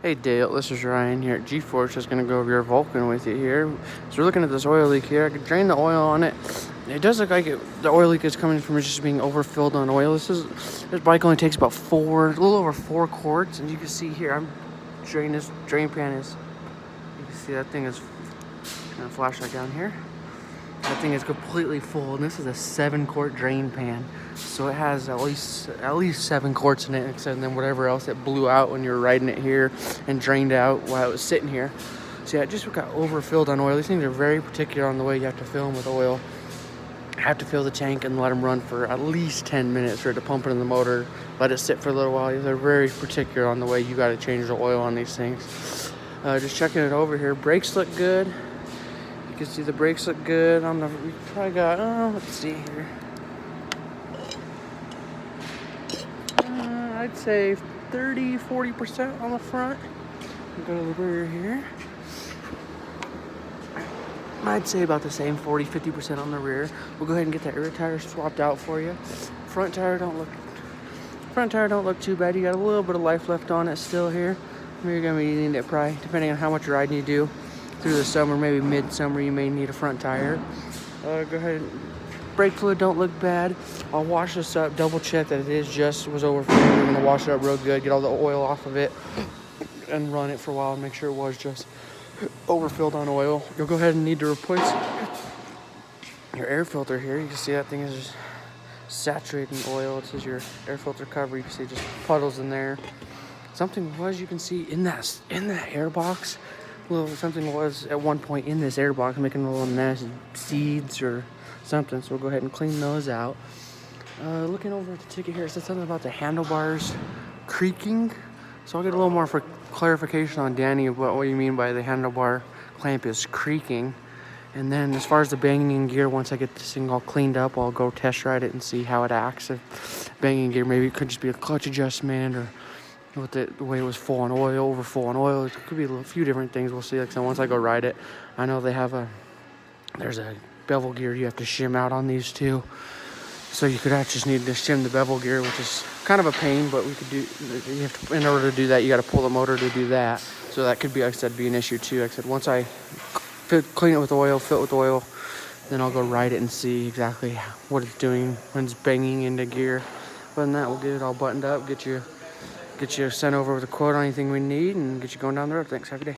Hey Dale, this is Ryan here at G-Force. Just gonna go over your Vulcan with you here. So we're looking at this oil leak here. I could drain the oil on it. It does look like the oil leak is coming from just being overfilled on oil. This bike only takes about a little over 4 quarts, and you can see here I'm draining this drain pan is. You can see that thing is gonna flash that down here. That thing is completely full, and this is a 7-quart drain pan, so it has at least 7 quarts in it, and then whatever else it blew out when you were riding it here and drained out while it was sitting here. So yeah, it just got overfilled on oil. These things are very particular on the way you have to fill them with oil. You have to fill the tank and let them run for at least 10 minutes for it to pump it in the motor, let it sit for a little while. They're very particular on the way you got to change the oil on these things. Just checking it over here. Brakes look good. You can see the brakes look good on the. We probably got. Let's see here. I'd say 30-40% on the front. Go to the rear here. I'd say about the same, 40-50% on the rear. We'll go ahead and get that rear tire swapped out for you. Front tire don't look too bad. You got a little bit of life left on it still here. You're gonna be needing it probably, depending on how much riding you do through the summer, maybe mid-summer, you may need a front tire. Go ahead. Brake fluid don't look bad. I'll wash this up, double check that was overflowing. I'm gonna wash it up real good, get all the oil off of it, and run it for a while and make sure it was just overfilled on oil. You'll go ahead and need to replace your air filter here. You can see that thing is just saturated in oil. It says your air filter cover. You can see just puddles in there. Something was, you can see in that air box. Something was at one point in this air box making a little nasty seeds or something, so we'll go ahead and clean those out. Looking over at the ticket here, it said something about the handlebars creaking, so I'll get a little more for clarification on Danny of what you mean by the handlebar clamp is creaking. And then as far as the banging gear, once I get this thing all cleaned up, I'll go test ride it and see how it acts. If banging gear, maybe it could just be a clutch adjustment, or with the way it was full on oil, over full on oil. It could be a few different things. We'll see. Like, so once I go ride it, I know they have there's a bevel gear you have to shim out on these too. So you could actually just need to shim the bevel gear, which is kind of a pain, but we could do. You have to, in order to do that, you got to pull the motor to do that. So that could be, like I said, be an issue too. Like I said, once I clean it with oil, fill it with oil, then I'll go ride it and see exactly what it's doing when it's banging into gear. Other than that, we'll get it all buttoned up, get you sent over with a quote on anything we need, and get you going down the road. Thanks. Have a good day.